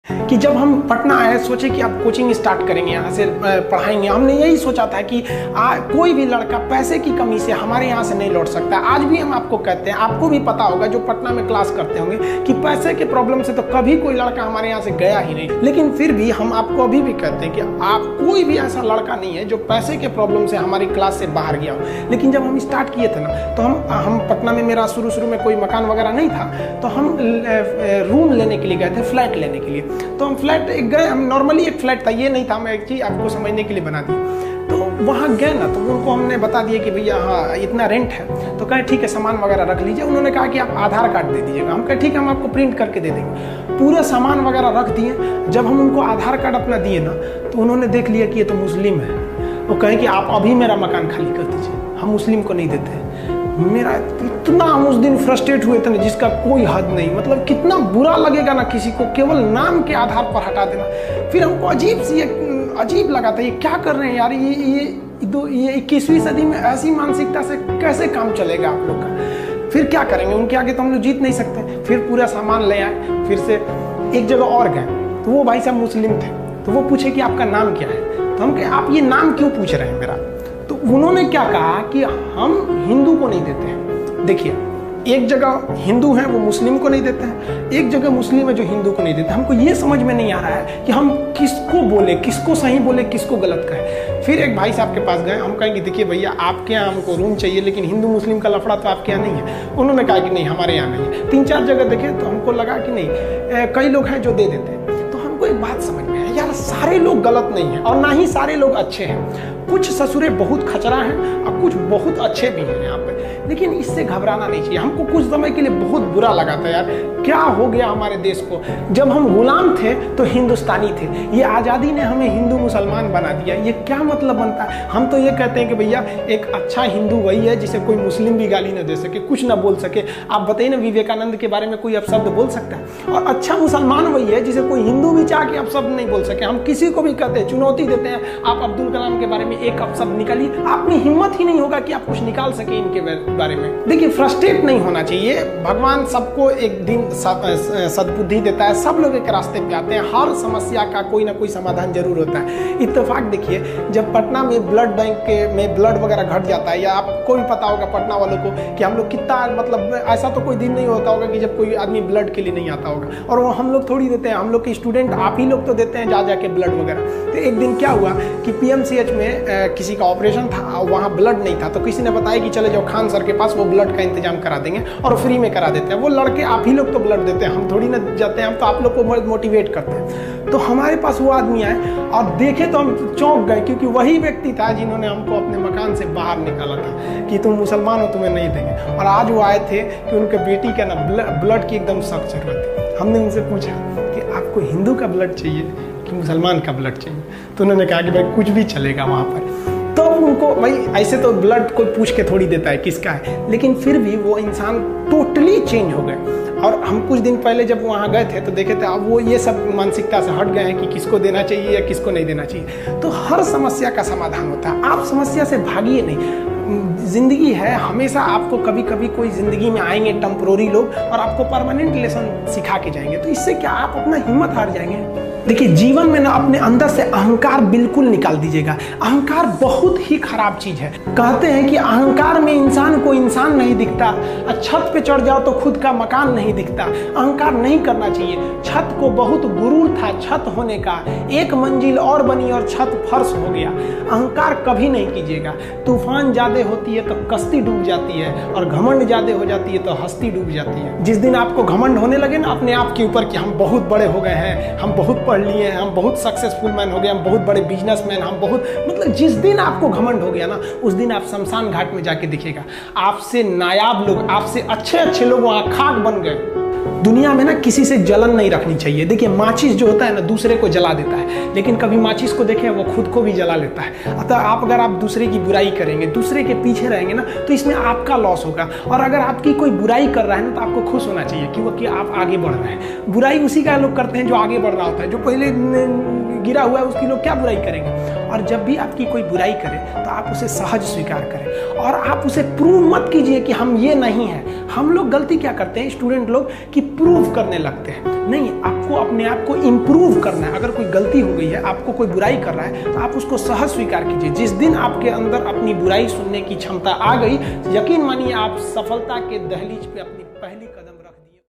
कि जब हम पटना आए सोचे कि अब कोचिंग स्टार्ट करेंगे, यहाँ से पढ़ाएंगे। हमने यही सोचा था कि कोई भी लड़का पैसे की कमी से हमारे यहाँ से नहीं लौट सकता। आज भी हम आपको कहते हैं, आपको भी पता होगा जो पटना में क्लास करते होंगे, कि पैसे के प्रॉब्लम से तो कभी कोई लड़का हमारे यहाँ से गया ही नहीं। लेकिन फिर भी हम आपको अभी भी कहते हैं कि आप कोई भी ऐसा लड़का नहीं है जो पैसे के प्रॉब्लम से हमारी क्लास से बाहर गया हो। लेकिन जब हम स्टार्ट किए थे ना, तो हम पटना में, मेरा शुरू में कोई मकान वगैरह नहीं था, तो हम रूम लेने के लिए गए थे, फ्लैट लेने के लिए। तो हम फ्लैट गए, हम नॉर्मली एक फ्लैट था, ये नहीं था, मैं एक चीज़ आपको समझने के लिए बना दी। तो वहाँ गए ना, तो उनको हमने बता दिया कि भैया हाँ इतना रेंट है। तो कहे ठीक है, सामान वगैरह रख लीजिए। उन्होंने कहा कि आप आधार कार्ड दे दीजिएगा। हम कहे ठीक है, हम आपको प्रिंट करके दे देंगे। पूरे सामान वगैरह रख दिए। जब हम उनको आधार कार्ड अपना दिए ना, तो उन्होंने देख लिया कि ये तो मुस्लिम है। वो कहे कि आप अभी मेरा मकान खाली कर दीजिए, हम मुस्लिम को नहीं देते। मेरा इतना, हम उस दिन फ्रस्ट्रेट हुए थे ना, जिसका कोई हद नहीं। मतलब कितना बुरा लगेगा ना किसी को केवल नाम के आधार पर हटा देना। फिर हमको अजीब लगा था, ये क्या कर रहे हैं यार, ये 21वीं सदी में ऐसी मानसिकता से कैसे काम चलेगा आप लोग का। फिर क्या करेंगे, उनके आगे तो हम लोग जीत नहीं सकते। फिर पूरा सामान ले आए। फिर से एक जगह और गए, तो वो भाई साहब मुस्लिम थे। तो वो पूछे कि आपका नाम क्या है। तो हम कहे आप ये नाम क्यों पूछ रहे हैं मेरा। तो उन्होंने क्या कहा कि हम हिंदू को नहीं देते हैं। देखिए, एक जगह हिंदू हैं वो मुस्लिम को नहीं देते हैं, एक जगह मुस्लिम है जो हिंदू को नहीं देते। हमको ये समझ में नहीं आ रहा है कि हम किसको बोले, किसको सही बोले, किसको गलत कहें। फिर एक भाई साहब के पास गए, हम कहेंगे देखिए भैया आपके यहाँ हमको रूम चाहिए, लेकिन हिंदू मुस्लिम का लफड़ा तो आपके यहाँ नहीं है। उन्होंने कहा कि नहीं हमारे यहाँ नहीं है। 3-4 जगह देखे तो हमको लगा कि नहीं, कई लोग हैं जो दे देते हैं। तो हमको एक बात समझ में आया, यार सारे लोग गलत नहीं हैं और ना ही सारे लोग अच्छे हैं। कुछ ससुरे बहुत खचरा हैं और कुछ बहुत अच्छे भी हैं यहाँ पे। लेकिन इससे घबराना नहीं चाहिए। हमको कुछ समय के लिए बहुत बुरा लगा था यार, क्या हो गया हमारे देश को। जब हम गुलाम थे तो हिंदुस्तानी थे, ये आज़ादी ने हमें हिंदू मुसलमान बना दिया। ये क्या मतलब बनता है। हम तो ये कहते हैं कि भैया एक अच्छा हिंदू वही है जिसे कोई मुस्लिम भी गाली न दे सके, कुछ ना बोल सके। आप बताइए ना, विवेकानंद के बारे में कोई अपशब्द बोल सकता है। और अच्छा मुसलमान वही है जिसे कोई हिंदू भी चाह के अपशब्द नहीं बोल सके। हम किसी को भी कहते हैं, चुनौती देते हैं, आप अब्दुल कलाम के बारे में एक अपशब्द निकालिए, आप में हिम्मत ही नहीं होगा कि आप कुछ निकाल सके इनके बारे में। देखिए, फ्रस्ट्रेट नहीं होना चाहिए। भगवान सबको एक दिन सद्बुद्धि देता है, सब लोग एक रास्ते पे आते हैं। हर समस्या का कोई ना कोई समाधान जरूर होता है। इत्तेफाक देखिए, जब पटना में ब्लड बैंक में ब्लड वगैरह घट जाता है, या आपको भी पता होगा पटना वालों को कि हम लोग कितना, मतलब ऐसा तो कोई दिन नहीं होता होगा कि जब कोई आदमी ब्लड के लिए नहीं आता होगा। और वो हम लोग थोड़ी देते हैं, हम लोग के स्टूडेंट आप ही लोग तो देते हैं जा जाके ब्लड वगैरह। तो एक दिन क्या हुआ कि PMCH में किसी का ऑपरेशन था, वहाँ ब्लड नहीं था। तो किसी ने बताया कि चले जाओ खान सर के पास, वो ब्लड का इंतजाम करा देंगे और फ्री में करा देते हैं। वो लड़के आप ही लोग तो ब्लड देते हैं, हम थोड़ी ना जाते हैं, हम तो आप लोग को मोटिवेट करते हैं। तो हमारे पास वो आदमी आए और देखे तो हम चौंक गए, क्योंकि वही व्यक्ति था जिन्होंने हमको अपने मकान से बाहर निकाला था कि तुम मुसलमान हो, तुम्हें नहीं देंगे। और आज वो आए थे कि उनके बेटी का ना ब्लड की एकदम सख्त जरूरत है। हमने उनसे पूछा कि आपको हिंदू का ब्लड चाहिए कि मुसलमान का ब्लड चाहिए। तो उन्होंने कहा कि भाई कुछ भी चलेगा वहाँ पर। तो उनको भाई ऐसे तो ब्लड कोई पूछ के थोड़ी देता है किसका है, लेकिन फिर भी वो इंसान टोटली चेंज हो गए। और हम कुछ दिन पहले जब वहाँ गए थे तो देखे थे, अब वो ये सब मानसिकता से हट गए हैं कि किसको देना चाहिए या किसको नहीं देना चाहिए। तो हर समस्या का समाधान होता है, आप समस्या से भागिए नहीं। जिंदगी है, हमेशा आपको कभी कभी कोई जिंदगी में आएंगे टेम्पोररी लोग और आपको परमानेंट लेसन सिखा के जाएंगे। तो इससे क्या आप अपना हिम्मत हार जाएंगे। देखिए, जीवन में ना अपने अंदर से अहंकार बिल्कुल निकाल दीजिएगा। अहंकार बहुत ही खराब चीज है। कहते हैं कि अहंकार में इंसान को इंसान नहीं दिखता, छत पे चढ़ जाओ तो खुद का मकान नहीं दिखता। अहंकार नहीं करना चाहिए। छत को बहुत गुरूर था छत होने का, एक मंजिल और बनी और छत फर्श हो गया। अहंकार कभी नहीं कीजिएगा। तूफान ज्यादा होती है तो कश्ती डूब जाती है, और घमंड ज्यादा हो जाती है तो हस्ती डूब जाती है। जिस दिन आपको घमंड होने लगे ना अपने आप के ऊपर कि हम बहुत बड़े हो गए हैं, हम बहुत पढ़ लिए हैं, हम बहुत सक्सेसफुल मैन हो गए, हम बहुत बड़े बिजनेसमैन, हम बहुत, मतलब जिस दिन आपको घमंड हो गया ना, उस दिन आप शमशान घाट में जाके दिखेगा आपसे नायाब लोग, आपसे अच्छे लोग वहां खाक बन गए। दुनिया में ना किसी से जलन नहीं रखनी चाहिए। देखिए, माचिस जो होता है ना दूसरे को जला देता है, लेकिन कभी माचिस को देखें वो खुद को भी जला लेता है। अतः अगर आप दूसरे की बुराई करेंगे, दूसरे के पीछे रहेंगे ना, तो इसमें आपका लॉस होगा। और अगर आपकी कोई बुराई कर रहा है ना, तो आपको खुश होना चाहिए क्योंकि आप आगे बढ़ रहे हैं। बुराई उसी का लोग करते हैं जो आगे बढ़ रहा होता है। जो पहले गिरा हुआ है उसकी लोग क्या बुराई करेंगे। और जब भी आपकी कोई बुराई करे तो आप उसे सहज स्वीकार करें और आप उसे प्रूव मत कीजिए कि हम ये नहीं हैं। हम लोग गलती क्या करते हैं स्टूडेंट लोग कि प्रूव करने लगते हैं। नहीं, आपको अपने आप को इम्प्रूव करना है। अगर कोई गलती हो गई है, आपको कोई बुराई कर रहा है, तो आप उसको सहज स्वीकार कीजिए। जिस दिन आपके अंदर अपनी बुराई सुनने की क्षमता आ गई, यकीन मानिए आप सफलता के दहलीज पे अपनी